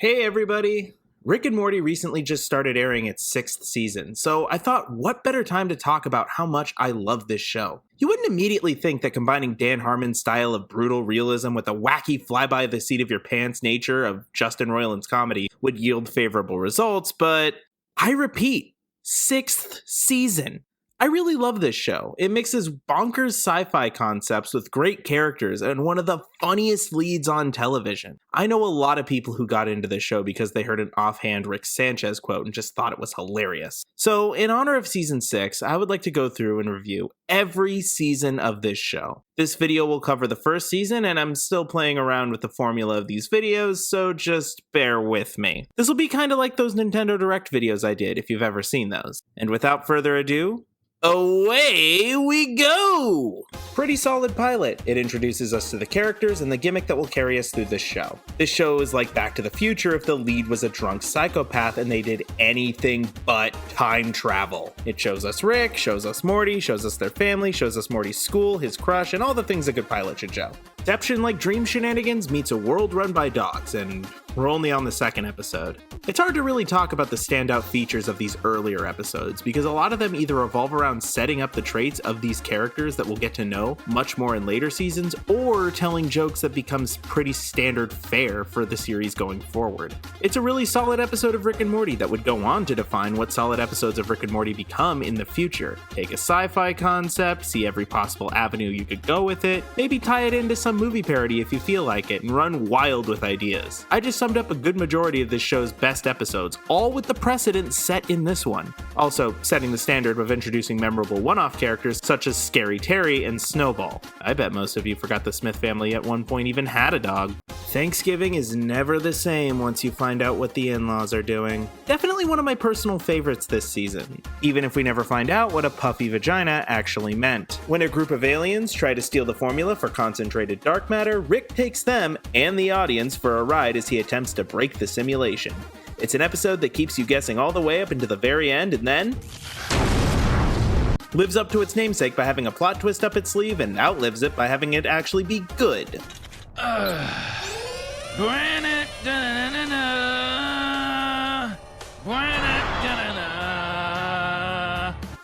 Hey everybody! Rick and Morty recently just started airing its 6th season, so I thought what better time to talk about how much I love this show. You wouldn't immediately think that combining Dan Harmon's style of brutal realism with the wacky fly-by-the-seat-of-your-pants nature of Justin Roiland's comedy would yield favorable results, but I repeat, 6th season. I really love this show. It mixes bonkers sci-fi concepts with great characters and one of the funniest leads on television. I know a lot of people who got into this show because they heard an offhand Rick Sanchez quote and just thought it was hilarious. So in honor of season 6, I would like to go through and review every season of this show. This video will cover the first season, and I'm still playing around with the formula of these videos, so just bear with me. This will be kind of like those Nintendo Direct videos I did, if you've ever seen those. And without further ado, away we go! Pretty solid pilot. It introduces us to the characters and the gimmick that will carry us through this show. This show is like Back to the Future if the lead was a drunk psychopath and they did anything but time travel. It shows us Rick, shows us Morty, shows us their family, shows us Morty's school, his crush, and all the things a good pilot should show. Inception like dream shenanigans meets a world run by dogs, and we're only on the 2nd episode. It's hard to really talk about the standout features of these earlier episodes because a lot of them either revolve around setting up the traits of these characters that we'll get to know much more in later seasons, or telling jokes that becomes pretty standard fare for the series going forward. It's a really solid episode of Rick and Morty that would go on to define what solid episodes of Rick and Morty become in the future. Take a sci-fi concept, see every possible avenue you could go with it, maybe tie it into some movie parody if you feel like it, and run wild with ideas. I just summed up a good majority of this show's best episodes, all with the precedent set in this one. Also, setting the standard of introducing memorable one-off characters such as Scary Terry and Snowball. I bet most of you forgot the Smith family at one point even had a dog. Thanksgiving is never the same once you find out what the in-laws are doing. Definitely one of my personal favorites this season, even if we never find out what a puffy vagina actually meant. When a group of aliens try to steal the formula for concentrated dark matter, Rick takes them and the audience for a ride as he attempts to break the simulation. It's an episode that keeps you guessing all the way up into the very end and then lives up to its namesake by having a plot twist up its sleeve and outlives it by having it actually be good.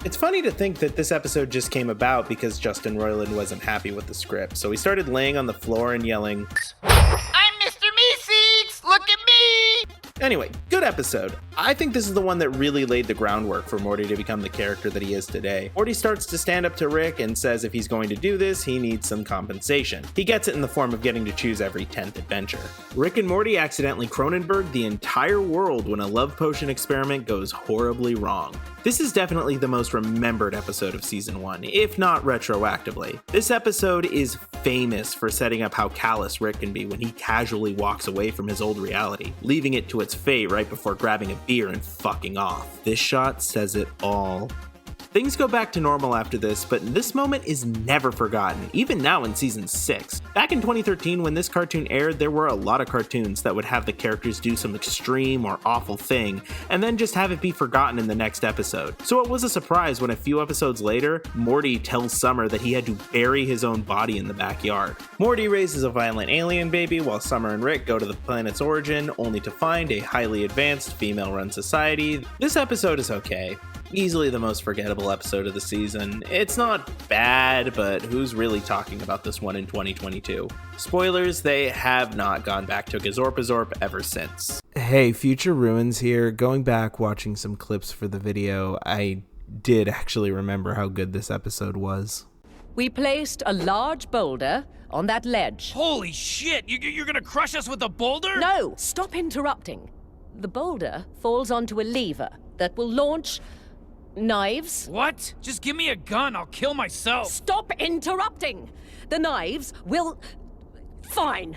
It's funny to think that this episode just came about because Justin Roiland wasn't happy with the script, so he started laying on the floor and yelling, "I'm Mr. Meeseeks! Look at me!" Anyway, good episode. I think this is the one that really laid the groundwork for Morty to become the character that he is today. Morty starts to stand up to Rick and says if he's going to do this, he needs some compensation. He gets it in the form of getting to choose every 10th adventure. Rick and Morty accidentally Cronenberg the entire world when a love potion experiment goes horribly wrong. This is definitely the most remembered episode of season 1, if not retroactively. This episode is famous for setting up how callous Rick can be when he casually walks away from his old reality, leaving it to its fate right before grabbing a beer and fucking off. This shot says it all. Things go back to normal after this, but this moment is never forgotten, even now in season 6. Back in 2013, when this cartoon aired, there were a lot of cartoons that would have the characters do some extreme or awful thing, and then just have it be forgotten in the next episode. So it was a surprise when a few episodes later, Morty tells Summer that he had to bury his own body in the backyard. Morty raises a violent alien baby while Summer and Rick go to the planet's origin, only to find a highly advanced female-run society. This episode is okay. Easily the most forgettable episode of the season. It's not bad, but who's really talking about this one in 2022? Spoilers, they have not gone back to Gazorpazorp ever since. Hey, Future Ruins here. Going back, watching some clips for the video, I did actually remember how good this episode was. We placed a large boulder on that ledge. Holy shit! You're gonna crush us with a boulder? No! Stop interrupting. The boulder falls onto a lever that will launch knives. What? Just give me a gun, I'll kill myself. Stop interrupting! The knives will... Fine.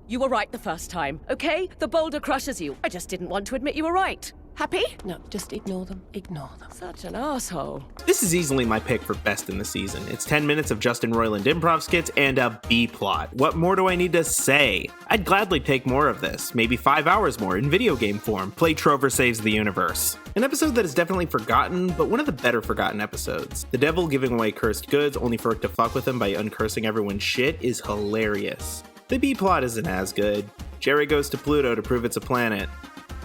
You were right the first time, okay? The boulder crushes you. I just didn't want to admit you were right. Happy? No, just ignore them. Ignore them. Such an asshole. This is easily my pick for best in the season. It's 10 minutes of Justin Roiland improv skits and a B-plot. What more do I need to say? I'd gladly take more of this. Maybe 5 hours more in video game form. Play Trover Saves the Universe. An episode that is definitely forgotten, but one of the better forgotten episodes. The devil giving away cursed goods only for it to fuck with him by uncursing everyone's shit is hilarious. The B-plot isn't as good. Jerry goes to Pluto to prove it's a planet.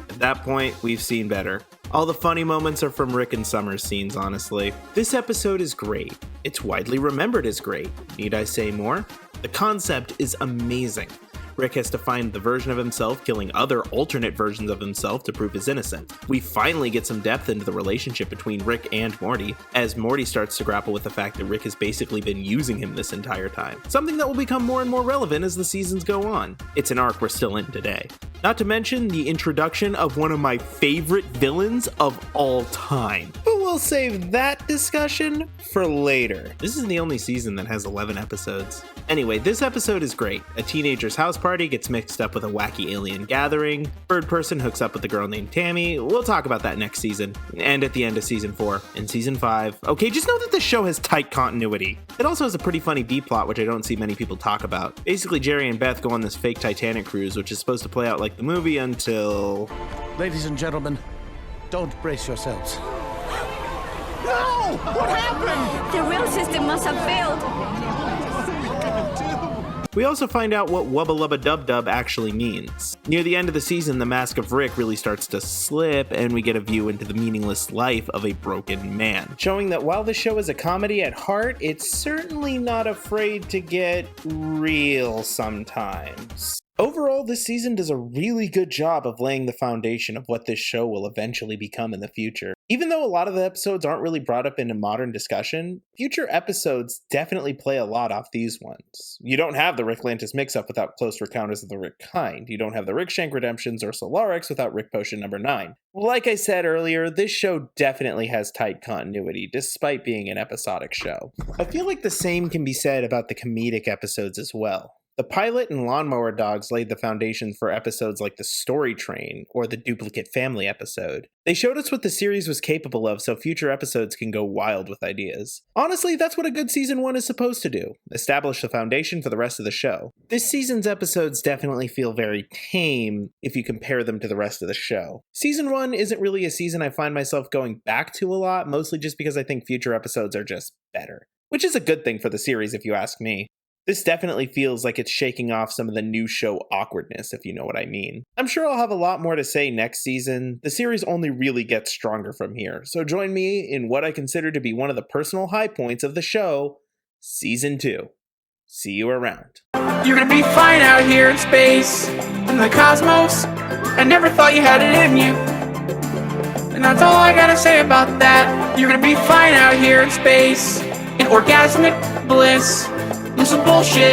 At that point, we've seen better. All the funny moments are from Rick and Summer's scenes, honestly. This episode is great. It's widely remembered as great. Need I say more? The concept is amazing. Rick has to find the version of himself killing other alternate versions of himself to prove his innocence. We finally get some depth into the relationship between Rick and Morty, as Morty starts to grapple with the fact that Rick has basically been using him this entire time. Something that will become more and more relevant as the seasons go on. It's an arc we're still in today. Not to mention the introduction of one of my favorite villains of all time. But we'll save that discussion for later. This is the only season that has 11 episodes. Anyway, this episode is great. A teenager's house party gets mixed up with a wacky alien gathering. Bird person hooks up with a girl named Tammy. We'll talk about that next season. And at the end of season 4. And season 5. Okay, just know that this show has tight continuity. It also has a pretty funny B-plot, which I don't see many people talk about. Basically, Jerry and Beth go on this fake Titanic cruise, which is supposed to play out like the movie until... Ladies and gentlemen, don't brace yourselves. No! What happened? The rail system must have failed. We also find out what Wubba Lubba Dub Dub actually means. Near the end of the season, the mask of Rick really starts to slip, and we get a view into the meaningless life of a broken man. Showing that while the show is a comedy at heart, it's certainly not afraid to get real sometimes. Overall, this season does a really good job of laying the foundation of what this show will eventually become in the future. Even though a lot of the episodes aren't really brought up into modern discussion, future episodes definitely play a lot off these ones. You don't have the Rick Lantis mix-up without Close Encounters of the Rick Kind. You don't have the Rick Shank Redemptions or Solarix without Rick Potion number 9. Like I said earlier, this show definitely has tight continuity, despite being an episodic show. I feel like the same can be said about the comedic episodes as well. The pilot and Lawnmower Dogs laid the foundation for episodes like The Story Train or the Duplicate Family episode. They showed us what the series was capable of so future episodes can go wild with ideas. Honestly, that's what a good season 1 is supposed to do, establish the foundation for the rest of the show. This season's episodes definitely feel very tame if you compare them to the rest of the show. Season 1 isn't really a season I find myself going back to a lot, mostly just because I think future episodes are just better. Which is a good thing for the series if you ask me. This definitely feels like it's shaking off some of the new show awkwardness, if you know what I mean. I'm sure I'll have a lot more to say next season. The series only really gets stronger from here, so join me in what I consider to be one of the personal high points of the show, Season 2. See you around. You're gonna be fine out here in space, in the cosmos. I never thought you had it in you. And that's all I gotta say about that. You're gonna be fine out here in space, in orgasmic bliss. This is bullshit.